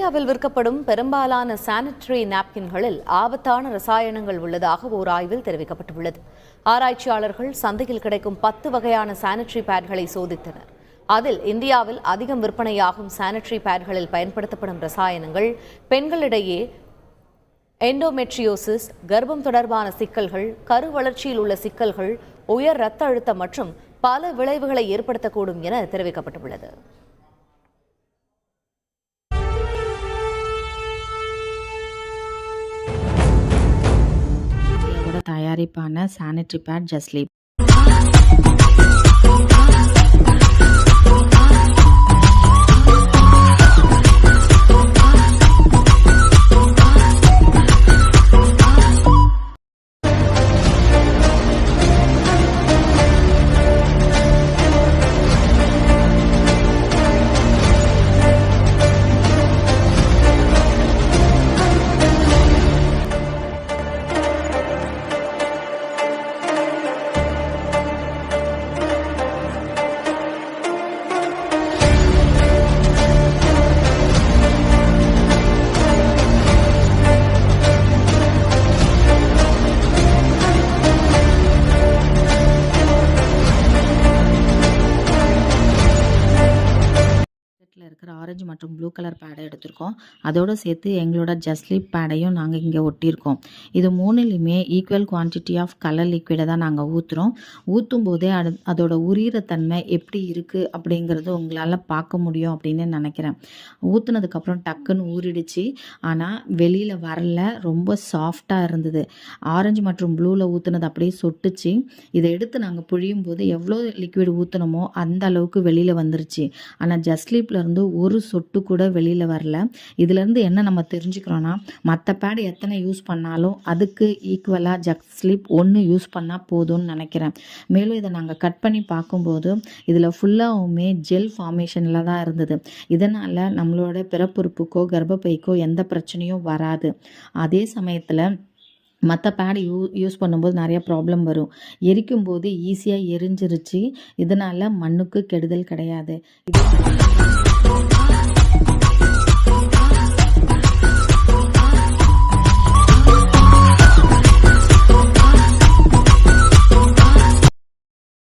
இந்தியாவில் விற்கப்படும் பெரும்பாலான சானிட்டரி நாப்கின்களில் ஆபத்தான ரசாயனங்கள் உள்ளதாக ஓர் ஆய்வில் தெரிவிக்கப்பட்டுள்ளது. ஆராய்ச்சியாளர்கள் சந்தையில் கிடைக்கும் 10 வகையான சானிட்டரி பேட்களை சோதித்தனர். அதில் இந்தியாவில் அதிகம் விற்பனையாகும் சானிட்டரி பேட்களில் பயன்படுத்தப்படும் ரசாயனங்கள் பெண்களிடையே எண்டோமெட்ரியோசிஸ், கர்ப்பம் தொடர்பான சிக்கல்கள், கரு வளர்ச்சியில் உள்ள சிக்கல்கள், உயர் இரத்த அழுத்தம் மற்றும் பல விளைவுகளை ஏற்படுத்தக்கூடும் என தெரிவிக்கப்பட்டுள்ளது. தயாரிப்பான சானிட்டரி பேட் ஜஸ்லீப். இருக்கிற ஆரஞ்சு மற்றும் ப்ளூ கலர் பேடை எடுத்திருக்கோம். அதோடு சேர்த்து எங்களோட ஜஸ்லீப் பேடையும் நாங்கள் இங்கே ஒட்டியிருக்கோம். இது மூணுலையுமே ஈக்குவல் குவான்டிட்டி ஆஃப் கலர் லிக்விடை தான் நாங்கள் ஊற்றுறோம். ஊற்றும் போதே அதோட உரிகிற தன்மை எப்படி இருக்குது அப்படிங்கிறது உங்களால் பார்க்க முடியும் அப்படின்னு நினைக்கிறேன். ஊற்றுனதுக்கப்புறம் டக்குன்னு ஊறிடுச்சு, ஆனால் வெளியில் வரல, ரொம்ப சாஃப்டாக இருந்தது. ஆரஞ்சு மற்றும் ப்ளூவில் ஊற்றுனது அப்படியே சொட்டுச்சு. இதை எடுத்து நாங்கள் புழியும் போது எவ்வளோ லிக்விட் ஊற்றுனமோ அந்த அளவுக்கு வெளியில் வந்துருச்சு. ஆனால் ஜஸ்லீப்பில் இருந்து ஒரு சொட்டு கூட வெளியில் வரல. இதுலேருந்து என்ன நம்ம தெரிஞ்சுக்கிறோன்னா, மற்ற பேட் எத்தனை யூஸ் பண்ணாலும் அதுக்கு ஈக்குவலாக ஜஸ்லீப் 1 யூஸ் பண்ணால் போதும்னு நினைக்கிறேன். மேலும் இதை நாங்கள் கட் பண்ணி பார்க்கும்போது இதில் ஃபுல்லாகவுமே ஜெல் ஃபார்மேஷனில் தான் இருந்தது. இதனால் நம்மளோட பிறப்புறுப்புக்கோ கர்ப்பப்பைக்கோ எந்த பிரச்சனையும் வராது. அதே சமயத்தில் மற்ற பேட் யூஸ் பண்ணும்போது நிறைய ப்ராப்ளம் வரும். எரிக்கும் போது ஈஸியாக எரிஞ்சிருச்சு. இதனால் மண்ணுக்கு கெடுதல் கிடையாது. இது